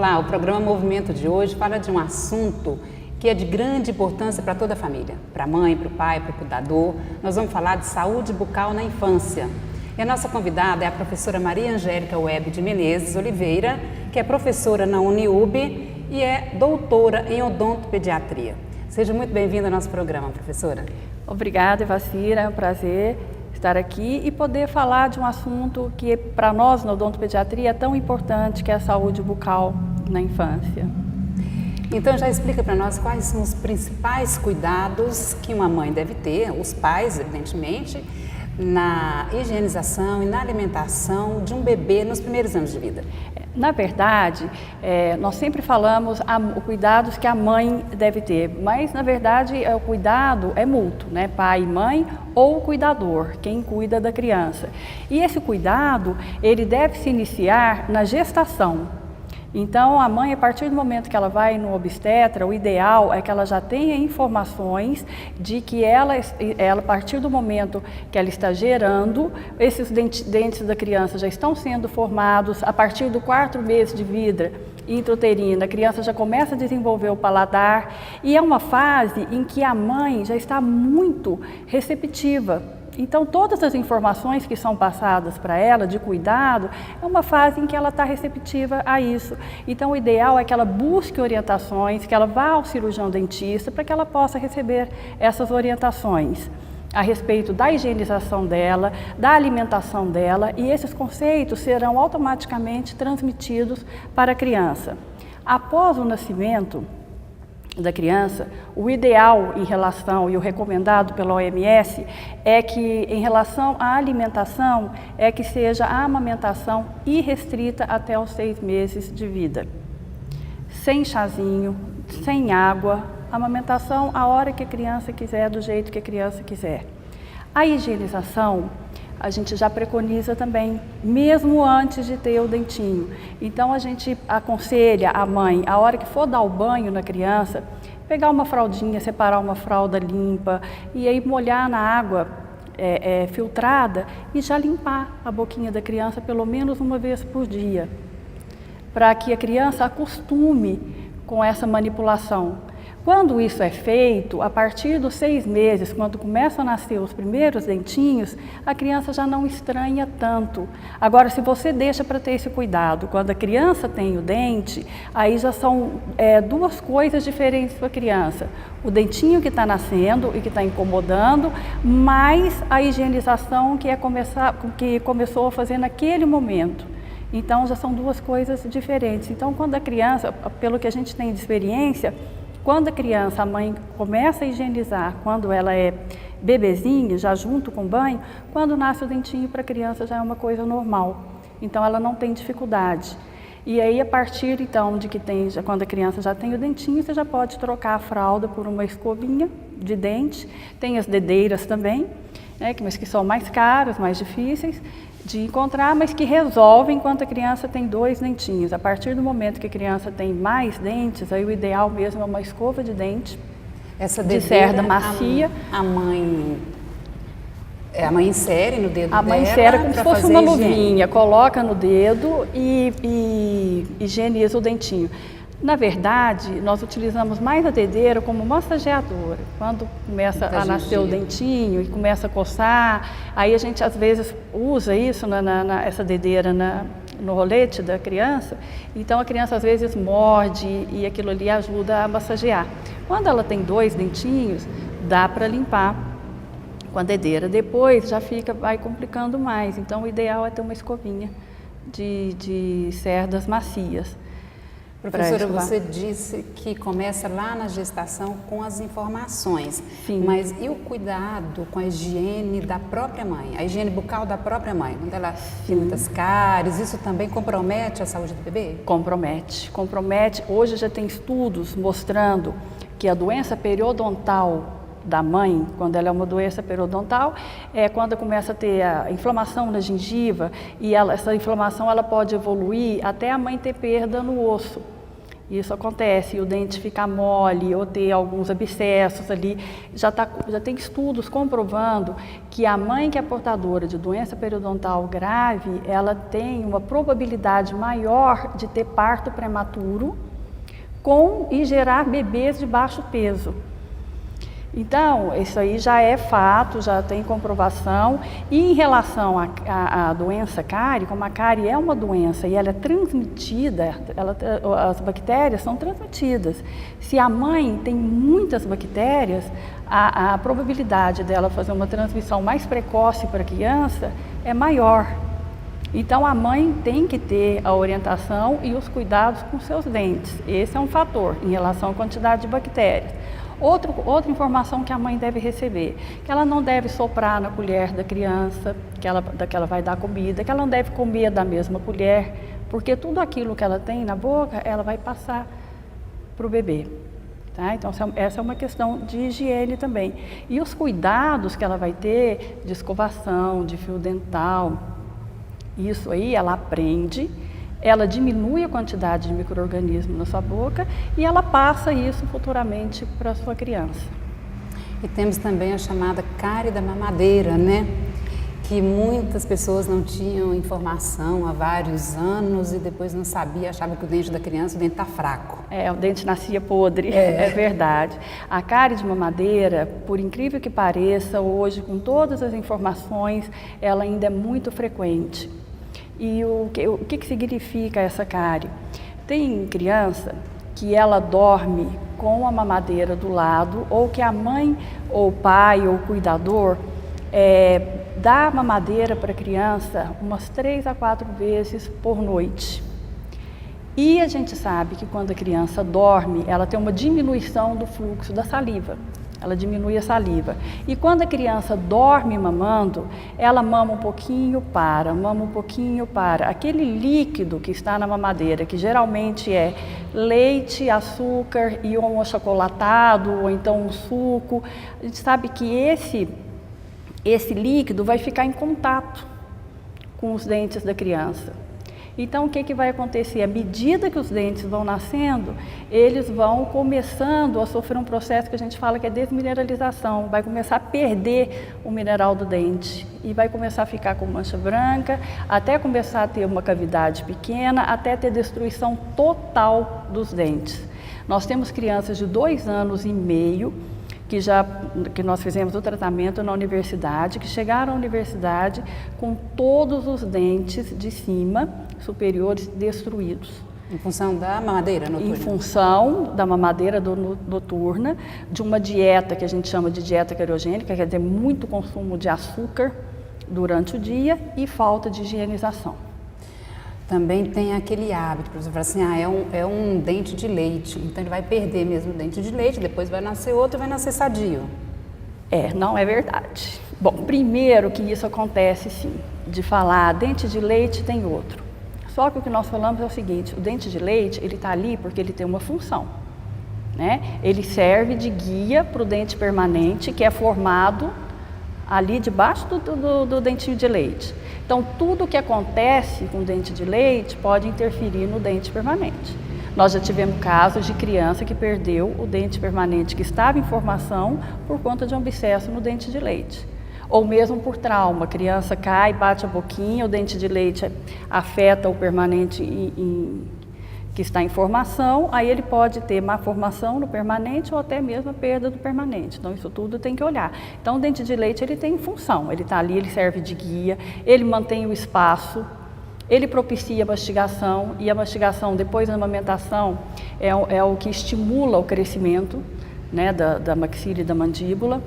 Olá, o programa Movimento de hoje fala de um assunto que é de grande importância para toda a família, para a mãe, para o pai, para o cuidador. Nós vamos falar de saúde bucal na infância. E a nossa convidada é a professora Maria Angélica Web de Menezes Oliveira, que é professora na Uniub e é doutora em odontopediatria. Seja muito bem-vinda ao nosso programa, professora. Obrigada, Evacira, é um prazer estar aqui e poder falar de um assunto que para nós na odontopediatria é tão importante, que é a saúde bucal na infância. Então já explica para nós quais são os principais cuidados que uma mãe deve ter, os pais, evidentemente, na higienização e na alimentação de um bebê nos primeiros anos de vida. Na verdade, nós sempre falamos os cuidados que a mãe deve ter, mas na verdade o cuidado é mútuo, né? Pai e mãe ou o cuidador, quem cuida da criança. E esse cuidado, ele deve se iniciar na gestação. Então, a mãe, a partir do momento que ela vai no obstetra, o ideal é que ela já tenha informações de que ela a partir do momento que ela está gerando, esses dentes da criança já estão sendo formados. A partir do 4º mês de vida intrauterina, a criança já começa a desenvolver o paladar e é uma fase em que a mãe já está muito receptiva. Então, todas as informações que são passadas para ela de cuidado, é uma fase em que ela está receptiva a isso. Então, o ideal é que ela busque orientações, que ela vá ao cirurgião dentista para que ela possa receber essas orientações a respeito da higienização dela, da alimentação dela, e esses conceitos serão automaticamente transmitidos para a criança. Após o nascimento da criança, o ideal em relação e o recomendado pela OMS é que, em relação à alimentação, é que seja a amamentação irrestrita até os 6 meses de vida. Sem chazinho, sem água, amamentação a hora que a criança quiser, do jeito que a criança quiser. A higienização, a gente já preconiza também, mesmo antes de ter o dentinho. Então, a gente aconselha a mãe, a hora que for dar o banho na criança, pegar uma fraldinha, separar uma fralda limpa e aí molhar na água filtrada e já limpar a boquinha da criança pelo menos uma vez por dia, para que a criança acostume com essa manipulação. Quando isso é feito, a partir dos 6 meses, quando começam a nascer os primeiros dentinhos, a criança já não estranha tanto. Agora, se você deixa para ter esse cuidado, quando a criança tem o dente, aí já são 2 coisas diferentes para a criança. O dentinho que está nascendo e que está incomodando, mais a higienização que começou a fazer naquele momento. Então, já são 2 coisas diferentes. Então, quando a criança, pelo que a gente tem de experiência, quando a criança, a mãe começa a higienizar, quando ela é bebezinha, já junto com o banho, quando nasce o dentinho para a criança já é uma coisa normal. Então, ela não tem dificuldade. E aí, a partir então de que quando a criança já tem o dentinho, você já pode trocar a fralda por uma escovinha de dente. Tem as dedeiras também, mas que são mais caras, mais difíceis de encontrar, mas que resolvem enquanto a criança tem 2 dentinhos. A partir do momento que a criança tem mais dentes, aí o ideal mesmo é uma escova de dente, de cerda macia. A mãe insere no dedo dela. A mãe insere como se fosse uma luvinha, coloca no dedo e higieniza o dentinho. Na verdade, nós utilizamos mais a dedeira como massageadora. Quando começa a nascer o dentinho e começa a coçar, aí a gente às vezes usa isso, essa dedeira no rolete da criança. Então a criança às vezes morde e aquilo ali ajuda a massagear. Quando ela tem 2 dentinhos, dá para limpar com a dedeira. Depois já vai complicando mais. Então o ideal é ter uma escovinha de cerdas macias. Professora, você disse que começa lá na gestação com as informações. Sim. Mas e o cuidado com a higiene da própria mãe, a higiene bucal da própria mãe? Quando ela tem muitas cáries, isso também compromete a saúde do bebê? Compromete. Hoje já tem estudos mostrando que a doença periodontal da mãe, quando ela é uma doença periodontal, é quando começa a ter a inflamação na gengiva e essa inflamação ela pode evoluir até a mãe ter perda no osso. Isso acontece, e o dente fica mole ou ter alguns abscessos ali. Já tem estudos comprovando que a mãe que é portadora de doença periodontal grave, ela tem uma probabilidade maior de ter parto prematuro e gerar bebês de baixo peso. Então, isso aí já é fato, já tem comprovação. E em relação à doença cárie, como a cárie é uma doença e ela é transmitida, as bactérias são transmitidas. Se a mãe tem muitas bactérias, a probabilidade dela fazer uma transmissão mais precoce para a criança é maior. Então, a mãe tem que ter a orientação e os cuidados com seus dentes. Esse é um fator em relação à quantidade de bactérias. Outra informação que a mãe deve receber, que ela não deve soprar na colher da criança, que ela vai dar comida, que ela não deve comer da mesma colher, porque tudo aquilo que ela tem na boca, ela vai passar para o bebê. Tá? Então, essa é uma questão de higiene também. E os cuidados que ela vai ter de escovação, de fio dental, isso aí ela aprende. Ela diminui a quantidade de micro-organismos na sua boca e ela passa isso futuramente para a sua criança. E temos também a chamada cárie da mamadeira, né? Que muitas pessoas não tinham informação há vários anos e depois não sabia, achava que o dente da criança, o dente está fraco. O dente nascia podre, é verdade. A cárie de mamadeira, por incrível que pareça, hoje com todas as informações, ela ainda é muito frequente. E o que significa essa cárie? Tem criança que ela dorme com a mamadeira do lado, ou que a mãe, ou o pai, ou o cuidador dá a mamadeira para a criança umas 3 a 4 vezes por noite. E a gente sabe que quando a criança dorme, ela tem uma diminuição do fluxo da saliva. Ela diminui a saliva. E quando a criança dorme mamando, ela mama um pouquinho, mama um pouquinho, para. Aquele líquido que está na mamadeira, que geralmente é leite, açúcar e um achocolatado, ou então um suco, a gente sabe que esse líquido vai ficar em contato com os dentes da criança. Então, o que vai acontecer? À medida que os dentes vão nascendo, eles vão começando a sofrer um processo que a gente fala que é desmineralização. Vai começar a perder o mineral do dente e vai começar a ficar com mancha branca, até começar a ter uma cavidade pequena, até ter destruição total dos dentes. Nós temos crianças de 2 anos e meio que nós fizemos o tratamento na universidade, que chegaram à universidade com todos os dentes de cima, superiores, destruídos. Em função da mamadeira noturna? Em função da mamadeira noturna, de uma dieta que a gente chama de dieta cariogênica, quer dizer, muito consumo de açúcar durante o dia e falta de higienização. Também tem aquele hábito, por exemplo, assim, é um dente de leite, então ele vai perder mesmo o dente de leite, depois vai nascer outro e vai nascer sadio. Não é verdade. Bom, primeiro que isso acontece sim, de falar dente de leite tem outro. Só que o que nós falamos é o seguinte, o dente de leite, ele está ali porque ele tem uma função, né? Ele serve de guia para o dente permanente, que é formado ali debaixo do dentinho de leite. Então, tudo que acontece com o dente de leite pode interferir no dente permanente. Nós já tivemos casos de criança que perdeu o dente permanente que estava em formação por conta de um abscesso no dente de leite. Ou mesmo por trauma, a criança cai, bate a boquinha, o dente de leite afeta o permanente que está em formação, aí ele pode ter má formação no permanente ou até mesmo a perda do permanente. Então, isso tudo tem que olhar. Então, o dente de leite, ele tem função, ele está ali, ele serve de guia, ele mantém o espaço, ele propicia a mastigação, e a mastigação depois da amamentação é o que estimula o crescimento, né, da maxila e da mandíbula.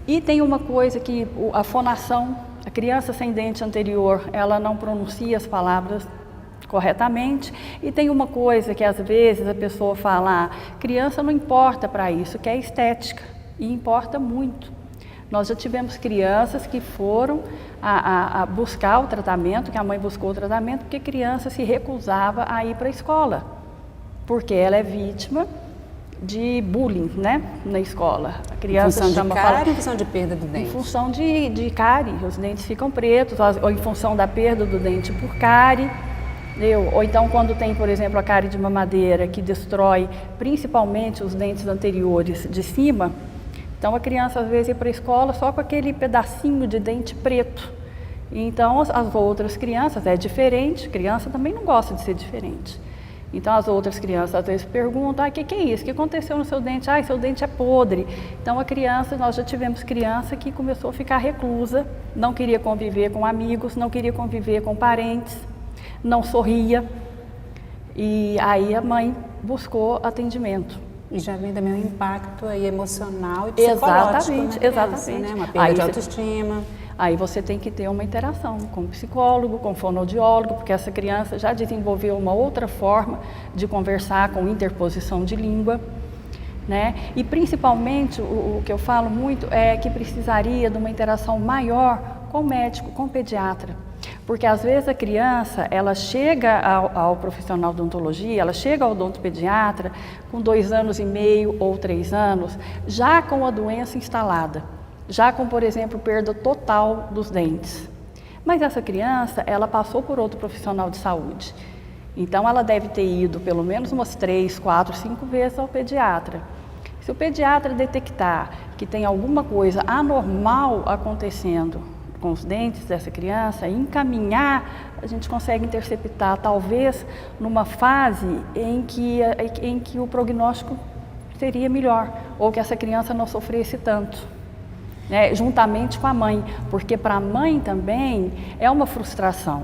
E tem uma coisa que a fonação, a criança sem dente anterior, ela não pronuncia as palavras corretamente, e tem uma coisa que às vezes a pessoa fala, criança não importa para isso, que é estética, e importa muito. Nós já tivemos crianças que foram a buscar o tratamento, que a mãe buscou o tratamento, porque a criança se recusava a ir para a escola, porque ela é vítima de bullying, né, na escola. A criança em função de cárie ou em função de perda do dente? Em função de cárie, os dentes ficam pretos, ou em função da perda do dente por cárie. Ou então quando tem, por exemplo, a cárie de mamadeira que destrói principalmente os dentes anteriores de cima, então a criança às vezes ia para a escola só com aquele pedacinho de dente preto. Então as outras crianças, é diferente, criança também não gosta de ser diferente. Então as outras crianças às vezes perguntam, o que é isso? O que aconteceu no seu dente? Seu dente é podre. Então a criança, nós já tivemos criança que começou a ficar reclusa, não queria conviver com amigos, não queria conviver com parentes, não sorria. E aí a mãe buscou atendimento. E já vem também um impacto aí emocional e psicológico. Exatamente, exatamente. Né? Uma perda de autoestima. Aí você tem que ter uma interação com o psicólogo, com o fonoaudiólogo, porque essa criança já desenvolveu uma outra forma de conversar com interposição de língua, né? E principalmente o que eu falo muito é que precisaria de uma interação maior com o médico, com o pediatra. Porque às vezes a criança, ela chega ao profissional de odontologia, ela chega ao odontopediatra com 2 anos e meio ou 3 anos, já com a doença instalada. Já com, por exemplo, perda total dos dentes. Mas essa criança, ela passou por outro profissional de saúde. Então, ela deve ter ido pelo menos umas 3, 4, 5 vezes ao pediatra. Se o pediatra detectar que tem alguma coisa anormal acontecendo com os dentes dessa criança, encaminhar, a gente consegue interceptar, talvez, numa fase em que o prognóstico seria melhor, ou que essa criança não sofresse tanto. Juntamente com a mãe, porque para a mãe também é uma frustração.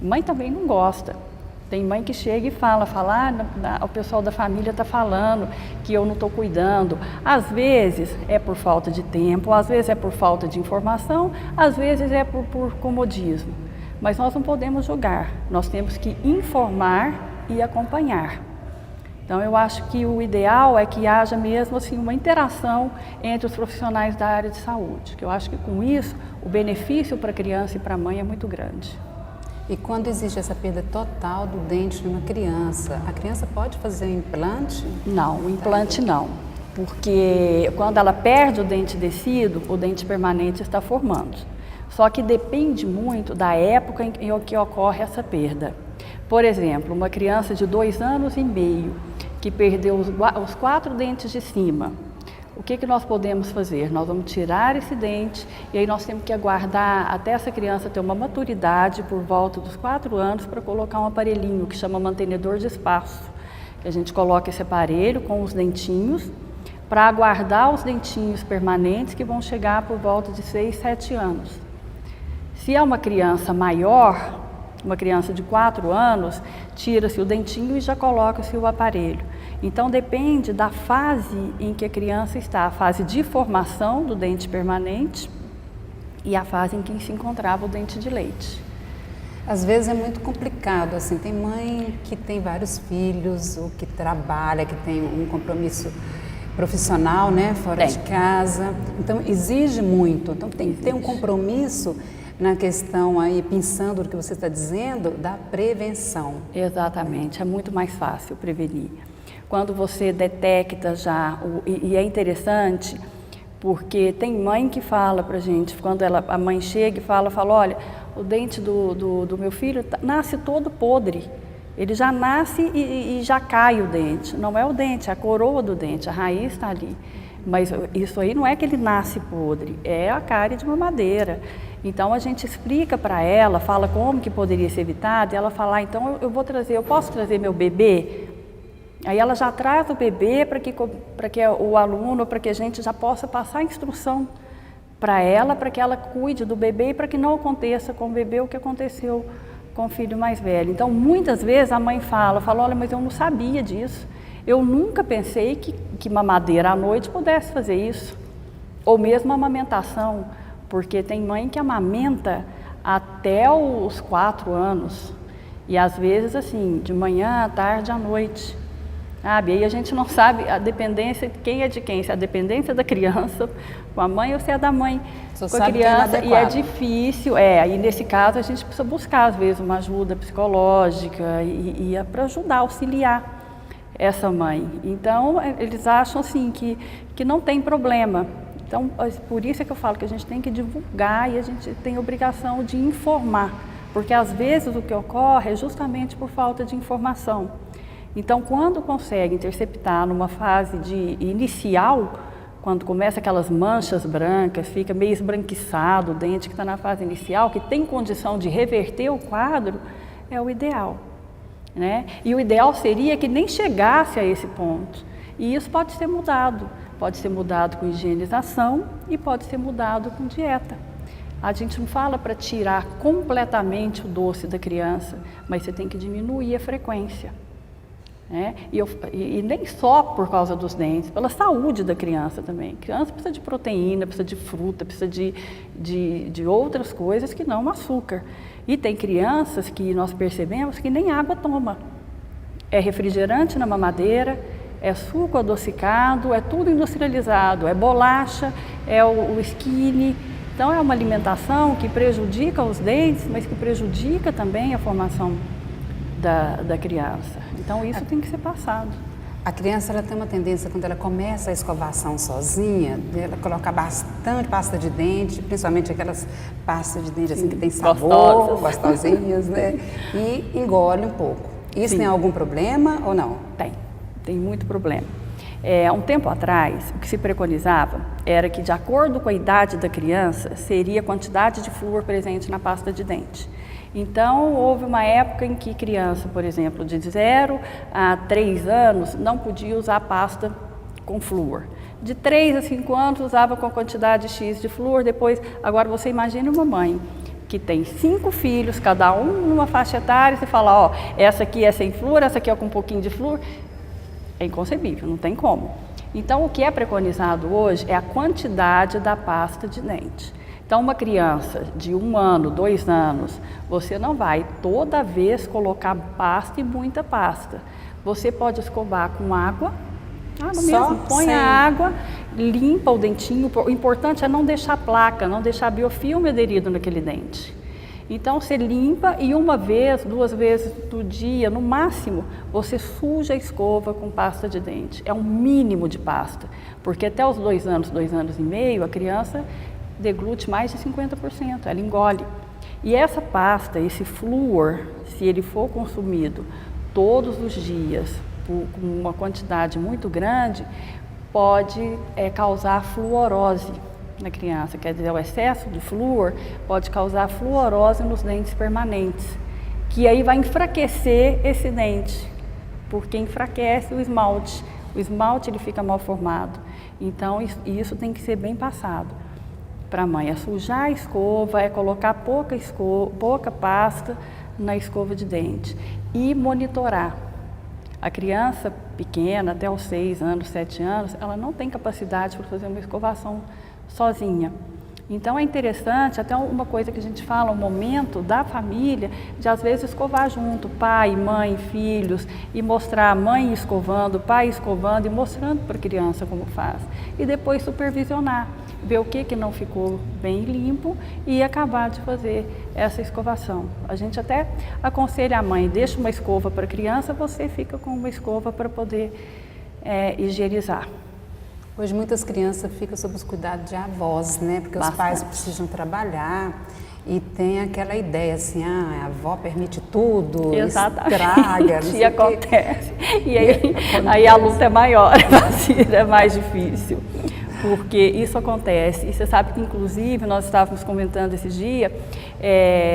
Mãe também não gosta. Tem mãe que chega e fala, o pessoal da família está falando que eu não estou cuidando. Às vezes é por falta de tempo, às vezes é por falta de informação, às vezes é por comodismo. Mas nós não podemos julgar, nós temos que informar e acompanhar. Então, eu acho que o ideal é que haja mesmo assim, uma interação entre os profissionais da área de saúde, que eu acho que com isso o benefício para a criança e para a mãe é muito grande. E quando existe essa perda total do dente numa criança, a criança pode fazer um implante? Não, o implante não, porque quando ela perde o dente descido, o dente permanente está formando. Só que depende muito da época em que ocorre essa perda. Por exemplo, uma criança de 2 anos e meio que perdeu os 4 dentes de cima, o que nós podemos fazer? Nós vamos tirar esse dente e aí nós temos que aguardar até essa criança ter uma maturidade por volta dos 4 anos para colocar um aparelhinho que chama mantenedor de espaço. A gente coloca esse aparelho com os dentinhos para aguardar os dentinhos permanentes que vão chegar por volta de 6, 7 anos. Se é uma criança maior, uma criança de 4 anos, tira-se o dentinho e já coloca-se o aparelho. Então depende da fase em que a criança está, a fase de formação do dente permanente e a fase em que se encontrava o dente de leite. Às vezes é muito complicado, assim, tem mãe que tem vários filhos, ou que trabalha, que tem um compromisso profissional, né, fora de casa, então exige muito, então tem que ter um compromisso na questão aí, pensando no que você está dizendo, da prevenção. Exatamente, é muito mais fácil prevenir. Quando você detecta já, e é interessante, porque tem mãe que fala pra gente, quando a mãe chega e fala, olha, o dente do meu filho nasce todo podre, ele já nasce e já cai o dente, não é o dente, é a coroa do dente, a raiz está ali. Mas isso aí não é que ele nasce podre, é a cárie de mamadeira. Então a gente explica para ela, fala como que poderia ser evitado, e ela fala, então eu posso trazer meu bebê? Aí ela já traz o bebê para que o aluno, para que a gente já possa passar a instrução para que ela cuide do bebê e para que não aconteça com o bebê o que aconteceu com o filho mais velho. Então muitas vezes a mãe fala, olha, mas eu não sabia disso. Eu nunca pensei que mamadeira à noite pudesse fazer isso, ou mesmo amamentação, porque tem mãe que amamenta até os 4 anos, e às vezes assim, de manhã, à tarde, à noite, sabe? Aí a gente não sabe a dependência, quem é de quem, se é a dependência da criança com a mãe ou se é da mãe com a criança, e é difícil, aí nesse caso a gente precisa buscar às vezes uma ajuda psicológica e para ajudar, auxiliar essa mãe. Então, eles acham assim que não tem problema. Então, por isso é que eu falo que a gente tem que divulgar e a gente tem a obrigação de informar, Porque às vezes o que ocorre é justamente por falta de informação. Então, quando consegue interceptar numa fase inicial, quando começa aquelas manchas brancas, fica meio esbranquiçado o dente que está na fase inicial, que tem condição de reverter o quadro, é o ideal, né? E o ideal seria que nem chegasse a esse ponto. E isso pode ser mudado com higienização e pode ser mudado com dieta. A gente não fala para tirar completamente o doce da criança, mas você tem que diminuir a frequência. Né? E nem só por causa dos dentes, pela saúde da criança também. A criança precisa de proteína, precisa de fruta, precisa de outras coisas que não açúcar. E tem crianças que nós percebemos que nem água toma. É refrigerante na mamadeira, é suco adocicado, é tudo industrializado, é bolacha, é o skinny. Então é uma alimentação que prejudica os dentes, mas que prejudica também a formação da criança. Então isso tem que ser passado. A criança ela tem uma tendência, quando ela começa a escovação sozinha, ela colocar bastante pasta de dente, principalmente aquelas pastas de dente assim, que tem sabor, gostosinhas, né? E engole um pouco. Isso tem algum problema ou não? Tem muito problema. Um tempo atrás, o que se preconizava era que, de acordo com a idade da criança, seria a quantidade de flúor presente na pasta de dente. Então, houve uma época em que criança, por exemplo, de 0 a 3 anos, não podia usar pasta com flúor. De 3 a 5 anos, usava com a quantidade X de flúor. Depois, agora você imagine uma mãe que tem 5 filhos, cada um numa faixa etária, e você fala, ó, essa aqui é sem flúor, essa aqui é com um pouquinho de flúor. É inconcebível, não tem como. Então, o que é preconizado hoje é a quantidade da pasta de dente. Então, uma criança de 1 ano, 2 anos, você não vai toda vez colocar pasta e muita pasta. Você pode escovar com água, põe a água, limpa o dentinho. O importante é não deixar placa, não deixar biofilme aderido naquele dente. Então, você limpa e 1 vez, 2 vezes do dia, no máximo, você suja a escova com pasta de dente. É um mínimo de pasta, porque até os 2 anos, 2 anos e meio, a criança deglute mais de 50%, ela engole. E essa pasta, esse flúor, se ele for consumido todos os dias, com uma quantidade muito grande, pode causar fluorose na criança, quer dizer, o excesso de flúor pode causar fluorose nos dentes permanentes, que aí vai enfraquecer esse dente, porque enfraquece o esmalte. O esmalte ele fica mal formado. Então isso tem que ser bem passado para a mãe. É sujar a escova, é colocar pouca pasta na escova de dente e monitorar. A criança pequena, até os 6 anos, 7 anos, ela não tem capacidade para fazer uma escovação sozinha. Então é interessante, até uma coisa que a gente fala, um momento da família, de às vezes escovar junto, pai, mãe, filhos, e mostrar a mãe escovando, pai escovando e mostrando para a criança como faz. E depois supervisionar, ver o que não ficou bem limpo e acabar de fazer essa escovação. A gente até aconselha a mãe, deixa uma escova para a criança, você fica com uma escova para poder higienizar. Hoje muitas crianças ficam sob os cuidados de avós, né? Porque os pais precisam trabalhar e tem aquela ideia assim, a avó permite tudo, estraga, e acontece. E aí a luta é maior, é mais difícil. Porque isso acontece, e você sabe que inclusive nós estávamos comentando esse dia,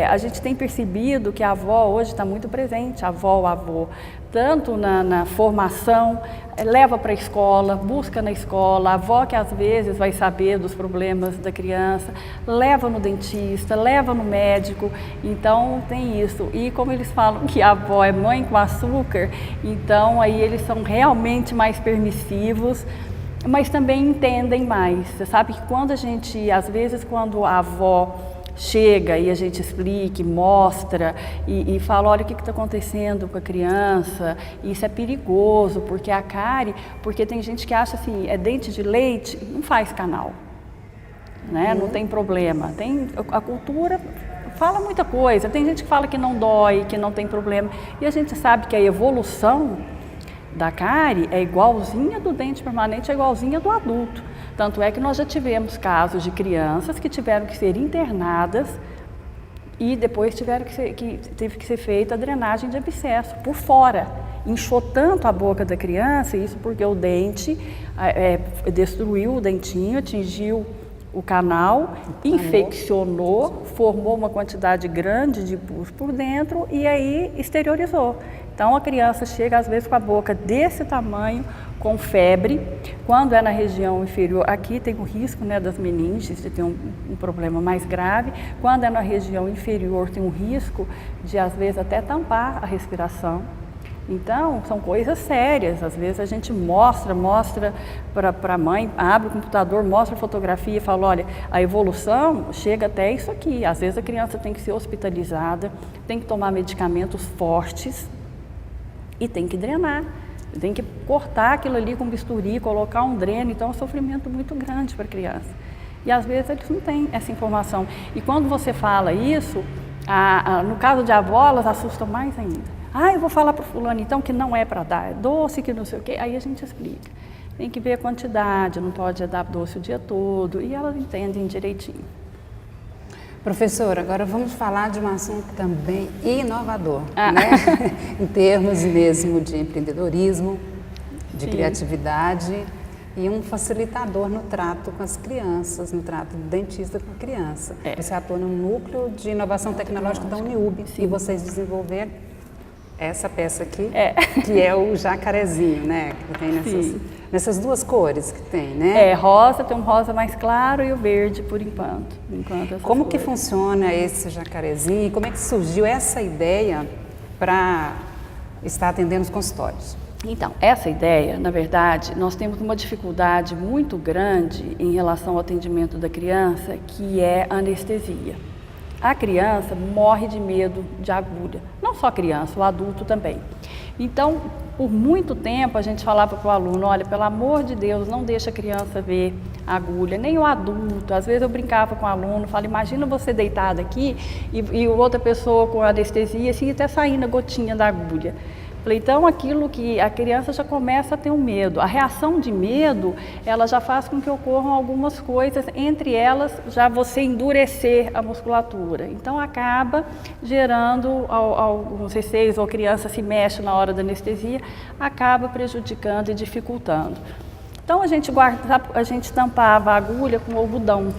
a gente tem percebido que a avó hoje está muito presente, a avó, o avô, tanto na formação, leva para a escola, busca na escola, a avó que às vezes vai saber dos problemas da criança, leva no dentista, leva no médico, então tem isso. E como eles falam que a avó é mãe com açúcar, então aí eles são realmente mais permissivos, mas também entendem mais. Você sabe que quando às vezes quando a avó chega e a gente explica, mostra e fala, olha o que está acontecendo com a criança, isso é perigoso, porque a cárie, porque tem gente que acha assim, é dente de leite, não faz canal, né? Não tem problema. A cultura fala muita coisa, tem gente que fala que não dói, que não tem problema, e a gente sabe que a evolução da cárie é igualzinha do dente permanente, é igualzinha do adulto. Tanto é que nós já tivemos casos de crianças que tiveram que ser internadas E depois teve que ser feita a drenagem de abscesso por fora. Inchou tanto a boca da criança, isso porque o dente destruiu o dentinho, atingiu o canal, infeccionou, formou uma quantidade grande de pus por dentro e aí exteriorizou. Então a criança chega às vezes com a boca desse tamanho, com febre. Quando é na região inferior, aqui tem o risco, né, das meninges, de ter um problema mais grave. Quando é na região inferior, tem um risco de às vezes até tampar a respiração. Então, são coisas sérias. Às vezes a gente mostra para a mãe, abre o computador, mostra a fotografia e fala, olha, a evolução chega até isso aqui. Às vezes a criança tem que ser hospitalizada, tem que tomar medicamentos fortes e tem que drenar. Tem que cortar aquilo ali com bisturi, colocar um dreno. Então é um sofrimento muito grande para a criança. E às vezes eles não têm essa informação. E quando você fala isso, no caso de avó, elas assustam mais ainda. Eu vou falar para o fulano então que não é para dar, é doce, que não sei o quê. Aí a gente explica. Tem que ver a quantidade, não pode dar doce o dia todo. E elas entendem direitinho. Professora, agora vamos falar de um assunto também inovador, né? Em termos mesmo de empreendedorismo, de criatividade e um facilitador no trato com as crianças, no trato do dentista com a criança. Você atua no núcleo de inovação tecnológica da Uniub e vocês desenvolveram essa peça aqui, que é o jacarezinho, né? Que tem nessas duas cores que tem, né? Rosa, tem um rosa mais claro e o verde por enquanto. Como que funciona esse jacarezinho? Como é que surgiu essa ideia para estar atendendo os consultórios? Então, essa ideia, na verdade, nós temos uma dificuldade muito grande em relação ao atendimento da criança, que é a anestesia. A criança morre de medo de agulha, não só a criança, o adulto também. Então, por muito tempo a gente falava para o aluno, olha, pelo amor de Deus, não deixa a criança ver a agulha, nem o adulto. Às vezes eu brincava com o aluno, falava, imagina você deitado aqui e outra pessoa com anestesia, assim, até saindo a gotinha da agulha. Falei, então aquilo que a criança já começa a ter um medo. A reação de medo, ela já faz com que ocorram algumas coisas, entre elas já você endurecer a musculatura. Então acaba gerando alguns receios, ou a criança se mexe na hora da anestesia, acaba prejudicando e dificultando. Então a gente tampava a agulha com algodão.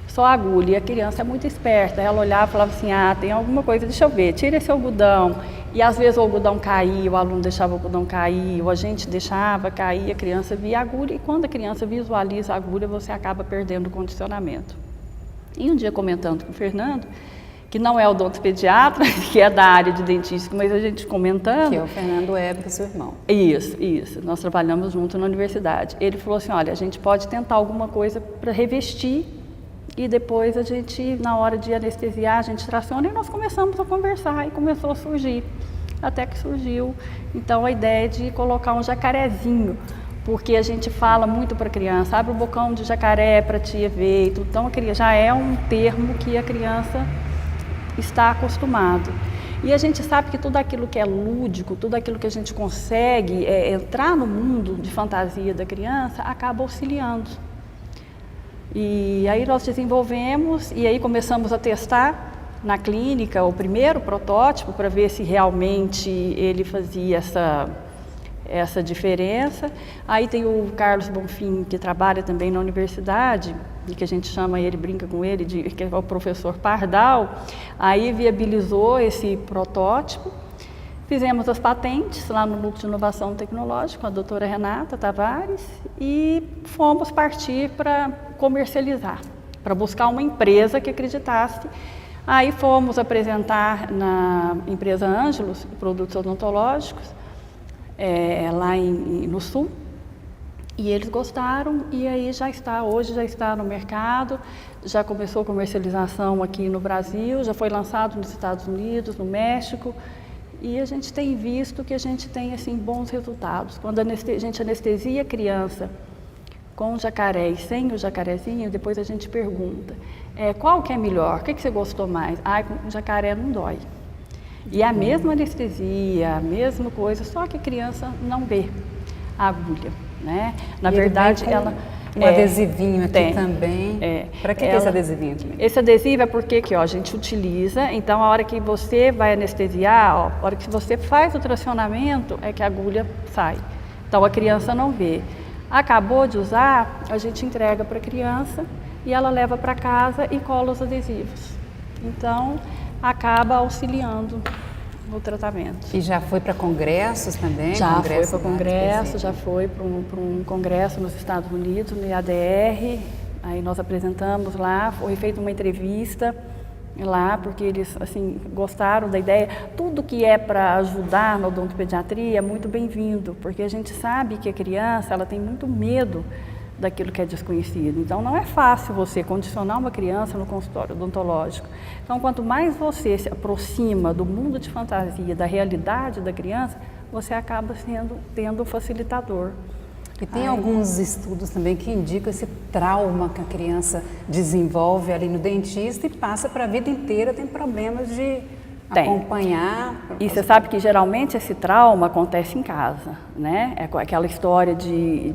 Só a agulha, e a criança é muito esperta, ela olhava e falava assim, tem alguma coisa, deixa eu ver, tira esse algodão. E às vezes o algodão caía, o aluno deixava o algodão cair, ou a gente deixava cair, a criança via a agulha, e quando a criança visualiza a agulha, você acaba perdendo o condicionamento. E um dia comentando com o Fernando, que não é odontopediatra, que é da área de dentística, mas a gente comentando... Que é o Fernando Weber, seu irmão. Isso, nós trabalhamos junto na universidade. Ele falou assim, olha, a gente pode tentar alguma coisa para revestir, e depois a gente, na hora de anestesiar, a gente traciona e nós começamos a conversar e começou a surgir, até que surgiu, então, a ideia de colocar um jacarezinho, porque a gente fala muito para a criança, abre o bocão de jacaré para a tia ver, então já é um termo que a criança está acostumado. E a gente sabe que tudo aquilo que é lúdico, tudo aquilo que a gente consegue entrar no mundo de fantasia da criança, acaba auxiliando. E aí nós desenvolvemos e aí começamos a testar na clínica o primeiro protótipo para ver se realmente ele fazia essa diferença. Aí tem o Carlos Bonfim, que trabalha também na universidade, e que a gente chama ele, brinca com ele, que é o professor Pardal. Aí viabilizou esse protótipo. Fizemos as patentes lá no Núcleo de Inovação Tecnológica com a doutora Renata Tavares e fomos partir para comercializar, para buscar uma empresa que acreditasse. Aí fomos apresentar na empresa Ângelos, produtos odontológicos, lá no Sul, e eles gostaram e aí hoje já está no mercado, já começou a comercialização aqui no Brasil, já foi lançado nos Estados Unidos, no México. E a gente tem visto que a gente tem assim, bons resultados. Quando a gente anestesia a criança com o jacaré e sem o jacarezinho, depois a gente pergunta, qual que é melhor? O que você gostou mais? Com o jacaré não dói. E a mesma anestesia, a mesma coisa, só que a criança não vê a agulha, né? Na verdade, Um adesivinho aqui também. Para que é esse adesivinho aqui? Esse adesivo é porque aqui, ó, a gente utiliza, então a hora que você vai anestesiar, ó, a hora que você faz o tracionamento é que a agulha sai. Então a criança não vê. Acabou de usar, a gente entrega para a criança e ela leva para casa e cola os adesivos. Então acaba auxiliando no tratamento. E já foi para congressos também? Já foi para congresso, já foi para um congresso nos Estados Unidos, no IADR. Aí nós apresentamos lá, foi feita uma entrevista lá, porque eles assim gostaram da ideia. Tudo que é para ajudar na odontopediatria é muito bem-vindo, porque a gente sabe que a criança ela tem muito medo daquilo que é desconhecido. Então, não é fácil você condicionar uma criança no consultório odontológico. Então, quanto mais você se aproxima do mundo de fantasia, da realidade da criança, você acaba tendo um facilitador. E tem alguns estudos também que indicam esse trauma que a criança desenvolve ali no dentista e passa para a vida inteira, tem problemas de acompanhar. E você sabe que geralmente esse trauma acontece em casa, né? É aquela história de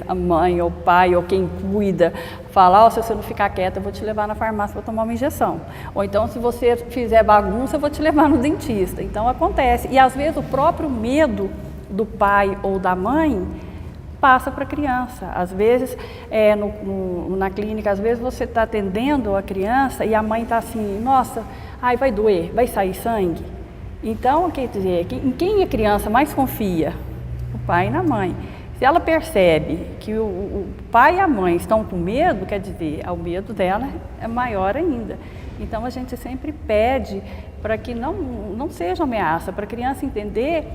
a mãe ou o pai ou quem cuida falar, ó, se você não ficar quieta, eu vou te levar na farmácia para tomar uma injeção. Ou então, se você fizer bagunça, eu vou te levar no dentista. Então acontece. E às vezes o próprio medo do pai ou da mãe passa para a criança. Às vezes, na clínica, às vezes você está atendendo a criança e a mãe está assim, nossa, ai, vai doer, vai sair sangue. Então, quer dizer, em quem a criança mais confia? O pai e na mãe. Se ela percebe que o pai e a mãe estão com medo, quer dizer, o medo dela é maior ainda. Então, a gente sempre pede para que não seja ameaça, para a criança entender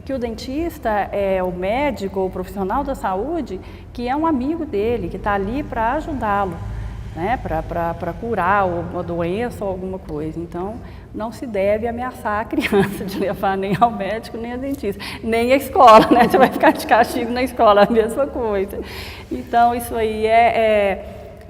que o dentista é o médico ou o profissional da saúde que é um amigo dele, que está ali para ajudá-lo, né, para curar uma doença ou alguma coisa. Então, não se deve ameaçar a criança de levar nem ao médico, nem ao dentista, nem à escola, né? Você vai ficar de castigo na escola, a mesma coisa. Então, isso aí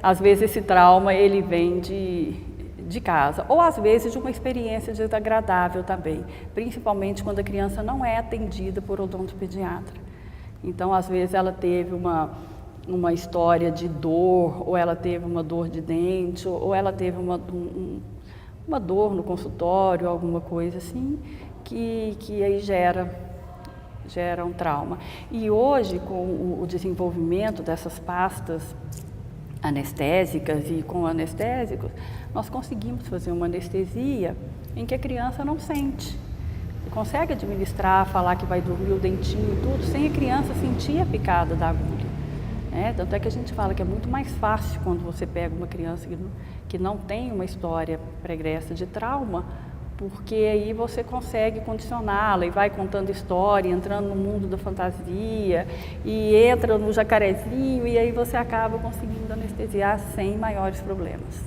às vezes esse trauma ele vem de casa, ou às vezes de uma experiência desagradável também, principalmente quando a criança não é atendida por odontopediatra. Então, às vezes ela teve uma história de dor, ou ela teve uma dor de dente, ou ela teve uma dor no consultório, alguma coisa assim, que aí gera um trauma. E hoje, com o desenvolvimento dessas pastas anestésicas e com anestésicos, nós conseguimos fazer uma anestesia em que a criança não sente. Você consegue administrar, falar que vai dormir o dentinho e tudo, sem a criança sentir a picada da agulha. Tanto é que a gente fala que é muito mais fácil quando você pega uma criança que não tem uma história pregressa de trauma, porque aí você consegue condicioná-la e vai contando história, entrando no mundo da fantasia e entra no jacarezinho e aí você acaba conseguindo anestesiar sem maiores problemas.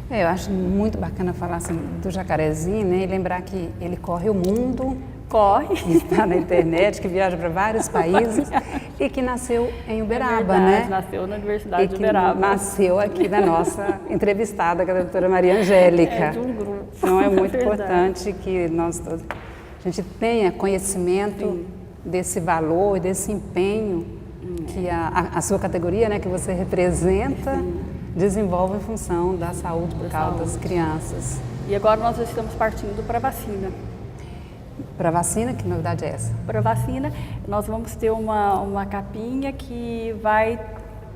Eu acho muito bacana falar assim do jacarezinho, né? E lembrar que ele corre o mundo, está na internet, que viaja para vários países e que nasceu em Uberaba, né? Nasceu na Universidade de Uberaba. Nasceu aqui da nossa entrevistada, que é a doutora Maria Angélica. De um grupo. Então é muito importante que a gente tenha conhecimento desse valor e desse empenho que a sua categoria, né, que você representa, desenvolve em função da saúde bucal das crianças. E agora nós estamos partindo para a vacina. Para a vacina, que novidade é essa? Para a vacina, nós vamos ter uma capinha que vai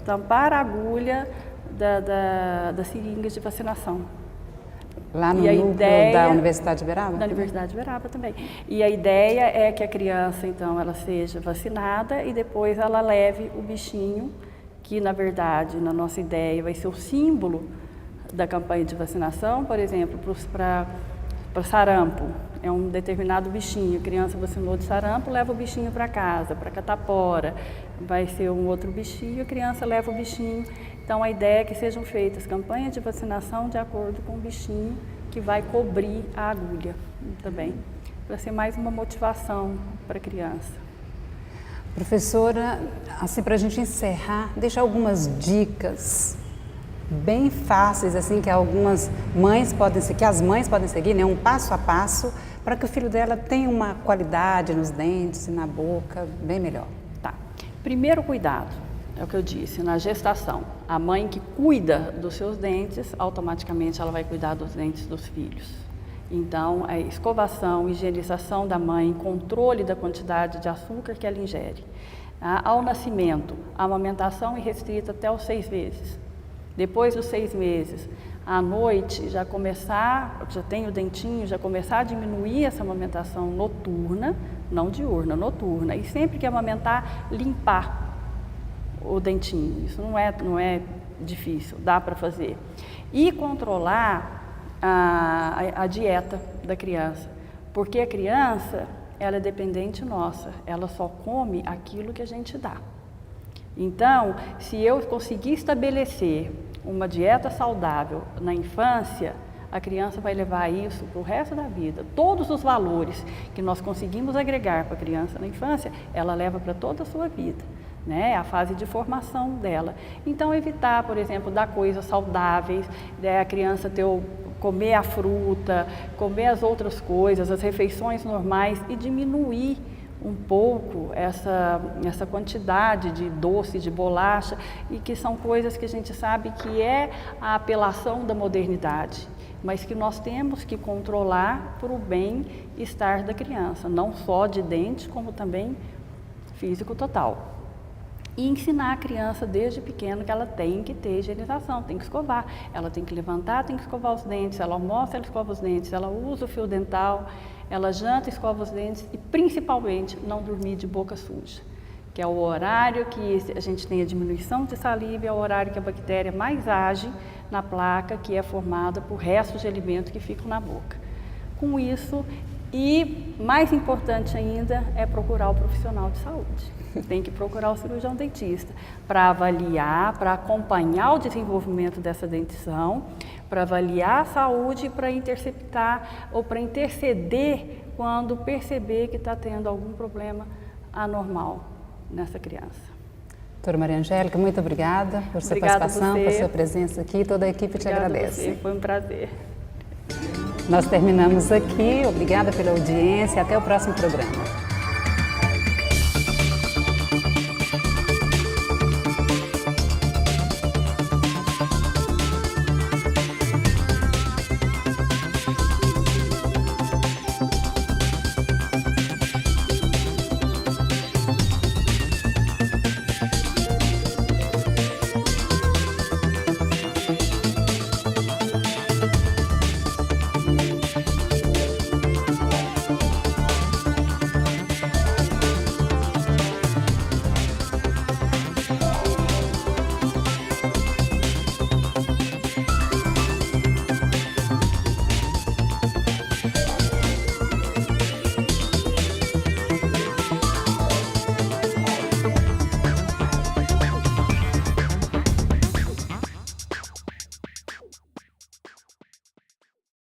tampar a agulha da seringa de vacinação. Lá no núcleo da Universidade de Uberaba? Da Universidade de Uberaba também. E a ideia é que a criança, então, ela seja vacinada e depois ela leve o bichinho, que, na verdade, na nossa ideia, vai ser o símbolo da campanha de vacinação, por exemplo, para sarampo. É um determinado bichinho, a criança vacinou de sarampo, leva o bichinho para casa. Para catapora, vai ser um outro bichinho, a criança leva o bichinho. Então, a ideia é que sejam feitas campanhas de vacinação de acordo com o bichinho que vai cobrir a agulha também, para ser mais uma motivação para a criança. Professora, assim, para a gente encerrar, deixa algumas dicas bem fáceis, assim, que algumas mães podem seguir, que as mães podem seguir, né, um passo a passo, para que o filho dela tenha uma qualidade nos dentes e na boca bem melhor. Tá. Primeiro cuidado, é o que eu disse, na gestação. A mãe que cuida dos seus dentes, automaticamente ela vai cuidar dos dentes dos filhos. Então, a escovação, higienização da mãe, controle da quantidade de açúcar que ela ingere. Ao nascimento, a amamentação é restrita até os 6 meses. Depois dos 6 meses, à noite, já tem o dentinho, já começar a diminuir essa amamentação noturna, não diurna, noturna. E sempre que amamentar, limpar o dentinho. Isso não é difícil, dá para fazer. E controlar a dieta da criança, porque a criança, ela é dependente nossa, ela só come aquilo que a gente dá. Então, se eu conseguir estabelecer uma dieta saudável na infância, a criança vai levar isso para o resto da vida. Todos os valores que nós conseguimos agregar para a criança na infância, ela leva para toda a sua vida, né? A fase de formação dela. Então, evitar, por exemplo, dar coisas saudáveis, a criança comer a fruta, comer as outras coisas, as refeições normais e diminuir um pouco essa quantidade de doce, de bolacha, e que são coisas que a gente sabe que é a apelação da modernidade, mas que nós temos que controlar para o bem-estar da criança, não só de dente, como também físico total. E ensinar a criança desde pequeno que ela tem que ter higienização, tem que escovar, ela tem que levantar, tem que escovar os dentes, ela almoça, ela escova os dentes, ela usa o fio dental, ela janta, escova os dentes e principalmente não dormir de boca suja, que é o horário que a gente tem a diminuição de saliva, é o horário que a bactéria mais age na placa que é formada por restos de alimento que ficam na boca. Com isso, e mais importante ainda, é procurar o profissional de saúde. Tem que procurar o cirurgião dentista para avaliar, para acompanhar o desenvolvimento dessa dentição, para avaliar a saúde, para interceptar ou para interceder quando perceber que está tendo algum problema anormal nessa criança. Doutora Maria Angélica, muito obrigada por sua participação, por sua presença aqui. Toda a equipe te agradece. Foi um prazer. Nós terminamos aqui. Obrigada pela audiência. Até o próximo programa.